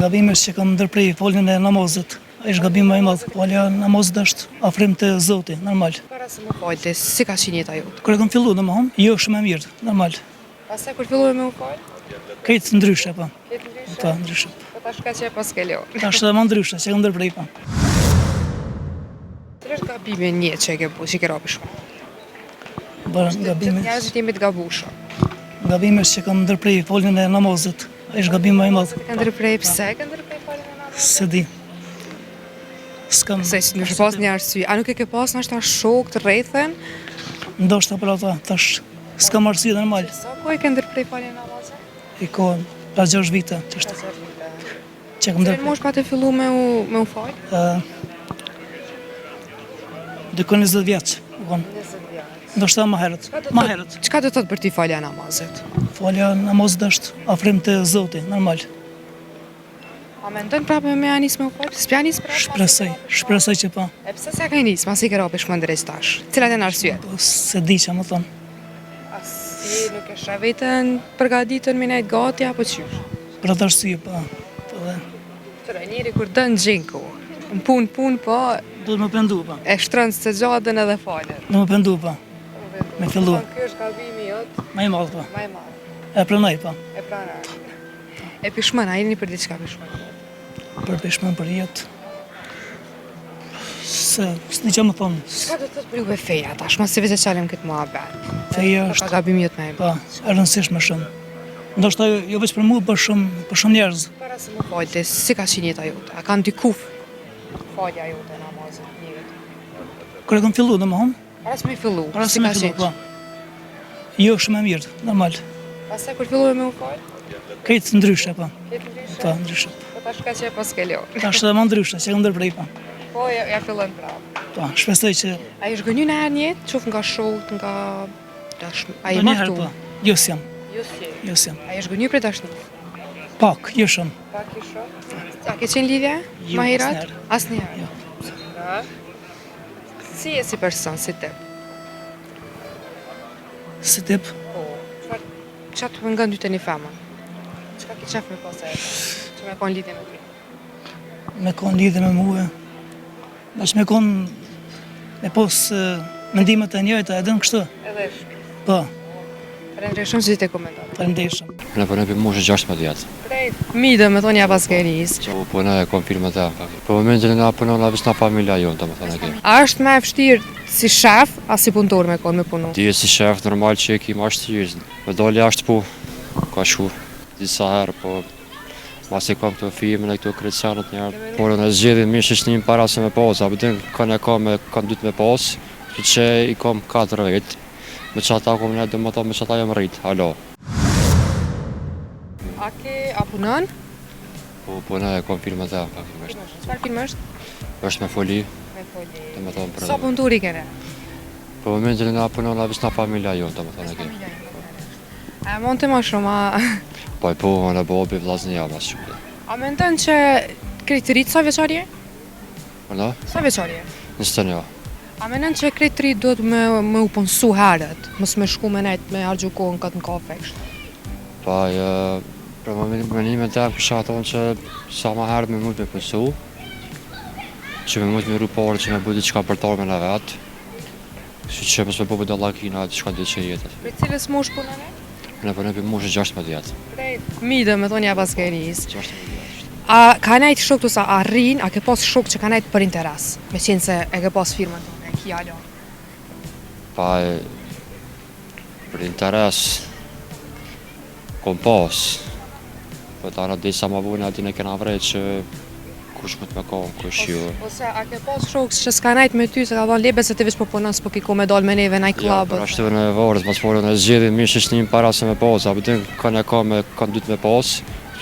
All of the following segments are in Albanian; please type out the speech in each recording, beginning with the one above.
gabimet që kam ndërprej foljen e namazit. Është gabim më i madh. Falja namazit është afrim te Zoti, normal. Para se më falte, si ka qenë jeta jote? Kur e kam filluar domthon, jo shumë e mirë, normal. Pastaj kur fillove me u fal? Këtë ndryshe po. Këtë ndryshe? Po, ndryshe. Po tash ka që pas ke leo. Tash edhe më ndryshe, që kam ndërprej po. Cili është gabimi një që e ke bu, që ke rapi shumë? Bërë gabime. Njerëzit jemi të gabushëm. Gabimet që kam ndërprej foljen e namazit. Është gabim më i madh. Ka ndërprej pse? Ka ndërprej faljen e namazit? Se di. S'kam. Se nuk e pas një arsye. A nuk e ke pas nashta shok të rrethen? Ndoshta për ata, tash s'kam arsye normal. Sa ko e ke ndërprej faljen e namazit? I kohën, pas 6 vite, ç'është. Që kam Cili ndërprej. mosh pa të fillu me u fal? Dikon 20 vjeç, u kon. Ndoshta më herët. Më herët. Çka do të thotë për ti falja e namazit? Falja namazit është afrim te Zoti, normal. A mendon prapë me anis me u fal? S'pja nis prapë? Shpresoj që po. E pse s'ja ka nis, masi ke rapi shumë drejt tash? Cilat janë arsyet? Po, se di që më thon. Si nuk e shë vetën përgatitur me nejt gati apo qysh? Për atë arsye po. Po dhe Tëre, njeri kur dënë gjinku, në punë, po, duhet më pendu po. e shtrënë se gjadën edhe falen. Do më pendu po. Me fillu. Ky është gabimi jot, Më i madh po. më i madh. E pranoj po. E prana. E pishmën, a jeni për diçka pishmën? Për peshmën për jetë. S'di që më thonë. Çka do të thotë për juve feja tash, mos se vetë çalim këtë muhabet. Feja Ka është gabimi jot më i po, e rëndësishme shumë. Ndoshta jo vetëm për mua, për shumë njerëz. Para se më falte, si ka qenë jeta jote? A ka ndikuf falja jote namazit njërit? Kur e kam filluar domthon, Para se më fillu, para si se ka më fillu qenë? po. Jo shumë e mirë, normal. Pastaj kur fillove me u fal? Këtë ndryshe po. Këtë ndryshe? Po, ndryshe. Po tash ka që pas ke leo. Tash edhe më ndryshe, që kam ndërprej po. Po, ja fillon prapë. Po, shpresoj që A i shgënyu në herë njetë, qofë nga shokët, nga... A i do një herë martu? po. Jo s'jam, Jo si. jo s'jam. A i shgënyu për dashnit? Pak, jo shumë. Pak i shok? A ke qenë lidhje? Jo, Ma hirat? asnjëherë. Asnjëherë. Jo. Si e si person, si tip? Si tip, Po. Qa të nga ndyte një femën? Qka ki qef me pas e? Që me kon lidhje me ty? me kon lidhje me mua. Dash me kon me pos mendimet e njëjta, edhe në kështu. Edhe shkë. Po, Rendre shumë që ti të komentar. faleminderit. Në punoj për moshë 16 vjetë. Prej, mi dhe me thonë ja pas ke nis. Që u punoj e kom firmën të për momentin na punon la vës na familja jonë, të më thonë e kemi. A është me vështirë si shef, a si punëtor me kon me punu? Ti si shef normal që e ki ma shtirë, me doli ashtë po, ka shku disa herë, po mas e kom këto firmën e këto krecionët njerë. Por në zgjedhin mirë shëshnim para se me pas, a bëdin kanë e kam e kanë dytë me pas, që i kom 4 vetë, me që ata kom ne dhe më ta me që ata jam rritë, halo. A punon? Po punoj e kom firmën të Çfarë film është? është me foli, Me foli. të më thonë për Sa punëtori kene? për momentin na punon la vës na familja jonë, të më thonë e kemi. A mund të më shumë, Po e po, në bobi vllazni jam asë shumë. a mendon që krejtërit sa veçarje? Mëna? Sa veçarje? 21. A mendon që krejtërit duhet me u punësu herët, mos me shku me nejt me hargju kohën këtë në kafe kështë? Pa, për menimin të e kësha thonë që sa ma herë me mund me punësu, që me mund me ru parë që me budi qka për tarme në vetë, që mos me bobe dhe lakina që ka dhe që jetët. Për cilës mosh punën e? Në për në për moshë 16 vjetë. Prej, mi dhe me thonë ja pas ke nis. 16 vjetë. A ka nejt shok të sa a rrin, a ke pas shok që ka nejt për interes? Me qenë se e ke pas firmën tonë, e ki alo. Pa, për interes, kom pas, po të anë disa ma vune aty në kena vrejt që kush më të me kohë, kush ju. Ose a ke pas shok që s'ka nejt me ty, se ka thonë lebe se ti veç po punon, s'po ki ku me dal me neve naj Ja, klabët. për ashtu në varës, mas forën e zgjedhin mirë shëshnim para se me pas, a bëtin kanë e kam e kanë dytë me pas,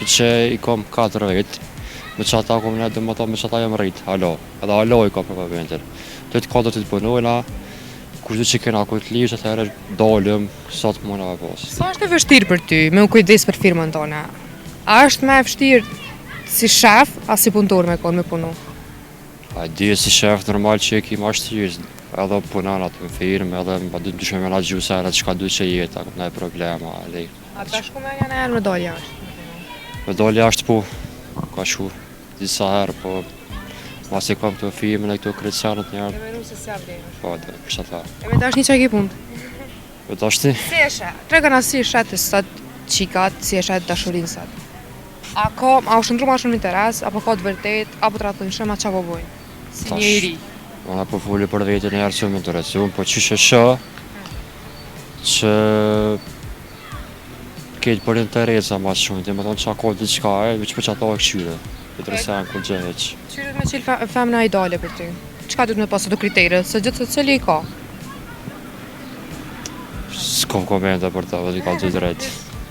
që i kom 4 vetë, me që ata kom ne dhe më ta me që ata jam rritë, halo, edhe halo i kom për momentin. Të të 4 të të punojna, kush du që kena këtë lirë, që të herë dalim, sa të muna me pas. Sa është e vështirë për ty me u kujdes për firmën tonë? A është me vështirë si shef, a si punëtor me kon me punu? A di si shef normal që e ki ma shtirë, edhe punan atë në firmë, edhe më du të dyshme me na gjusë herë që ka du që jeta, ne problema, lej. A ta shku me një në herë me dalë jashtë? Me doli ashtë po, ka shku disa herë, po mas e kam këto filmin e këto kredicionet E njerë, menu se s'ja vlerë. po dhe, për sa ta. E me tash një që e ki punë. Po tash ti, Si e shet? Tregana si e shet sot qikat, si e shet dashurinë sot. A u shëndru ma shumë interes, apo ka të vërtet, apo të ratë shëma qa po bojnë? Si Tash. një i ri. ona po fuli për vetën njerë që më interesu, po qysh e shë, që ketë për interesa ma shumë, dhe me thonë qa ka diçka e, veç për që ato e këshyre, për të resen kur gjë heq. Qyret me qilë femna ideale për ty? Qka du të me pasë të kritere, se gjithë se cili i ka? S'kom komente për ta, vëzhi ka gjithë drejt.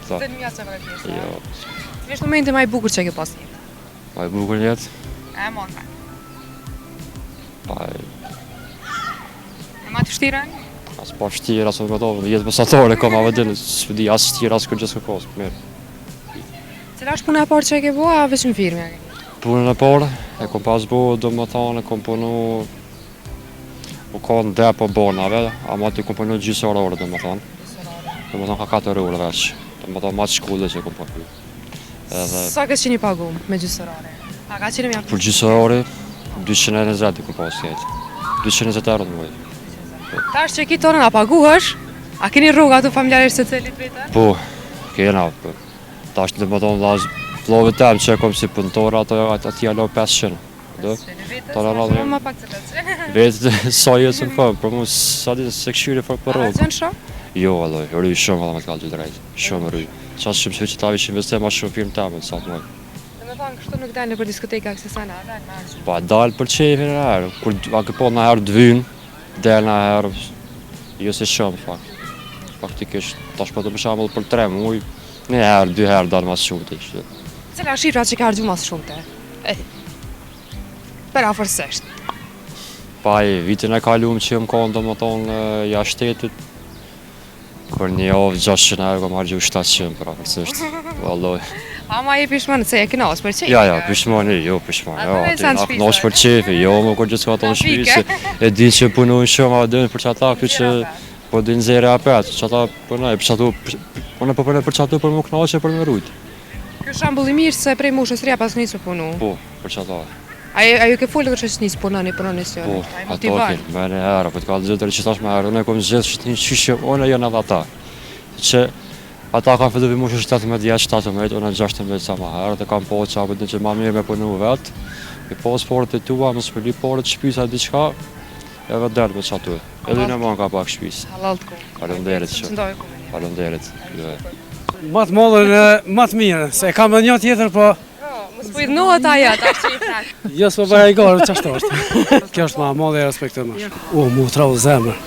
Ta, Dhe një se vërë pjesë. jo, Vesh momenti ma i bukur që e ke pas një. ma i bukur njetë, E mon me. pa E ma të shtiren? as pa vështirë, as me to, jetë mesatare kam avëdin, s'di as vështirë, as kërgjës kë kosë, mirë. Cila është puna e parë që e ke bua, a veç në firme? Punën e parë, e kom pas bo, do më thonë, e kom punu, u ka në depo bonave, ama ti kom punu gjysë orë, do më thonë. Do më thonë ka 4 orë veç, do më thonë matë shkullë që kom punu. Edhe Sa kes qeni pagu me gjysërare? A ka qeni mja për gjysë orë, 220 i kom pas jetë. 220 euro në muaj. Tash që ki tonën a paguhesh, a keni rruga të familjarisht se celit vetën? Po, kena, po. Tash do më thonë vllovët tem që e kom si punëtor, ati alo 500. Do? Ta në radhë. Ma pak të letë. Vetë sa jetë në fëmë, për mu sa ditë se këshyri fërë për A rrugë. qenë shumë? Jo, alloj, rruj shumë valla me të kallë gjithë drejtë. Shumë rruj. Qasë shumë që ta vishë investim ma shumë film temë, sa të muaj. Dhe me thonë, kështu nuk dalë për diskoteka këse sana, dalë me arshë. Pa dalë për qefin e herë, kur a ke po në herë dvynë, del në herë, jo se shumë fakt. Faktikisht, tash po të për shambull për 3 muaj, një herë, 2 herë dalë mas shumë të ishte. Cila është shifra që ka argju mas shumë te? Per afërsisht. Pa e vitin e kalum që më konë do më tonë jashtë shtetit, për një javë 600 herë kom argju 700 për afërsisht. Valloj. Ama je pishmanë, se e kënas për qefi? Ja, pishmoni, jo pishmoni, Ato jo, me ati sa në aknosh për qefi, jo, më kur gjithë ka të në shpisi, e di që punojnë shumë, a dënë për që ata këtë që po di nëzire apet, që ata punoj, për që atu, unë po punoj për që atu për më knaqe për më rujt. Kjo shambull i mirë se prej moshës rria pas njësë punu. Po, për që ata, A ju ke fullë kërë që njësë punoni së po, a i ato motivan. kenë, me një herë, po të ka të gjithë që tash me herë, unë e kom gjithë shëtë një qyshë, unë e janë edhe ata, që ata kanë fillu vimushë 17 vjeç, 18, unë 16 sa më herë, dhe kam po që apë që ma mirë me punu vetë, i pas porët e tua, më s'përli porët shpisa diqka, e vetë delë me që atu, edhe në man ka pak shpis. Halal të ku. Faleminderit që. Qëndoj ku me një. Faleminderit. Më të mollën më të mirë, se e kam edhe një tjetër, po Mos po i dënohet aja, ta që i frak. jo s'po bëja i garë, qashtu është. Kjo është ma mollë e respektoj më. Mu trau zemër.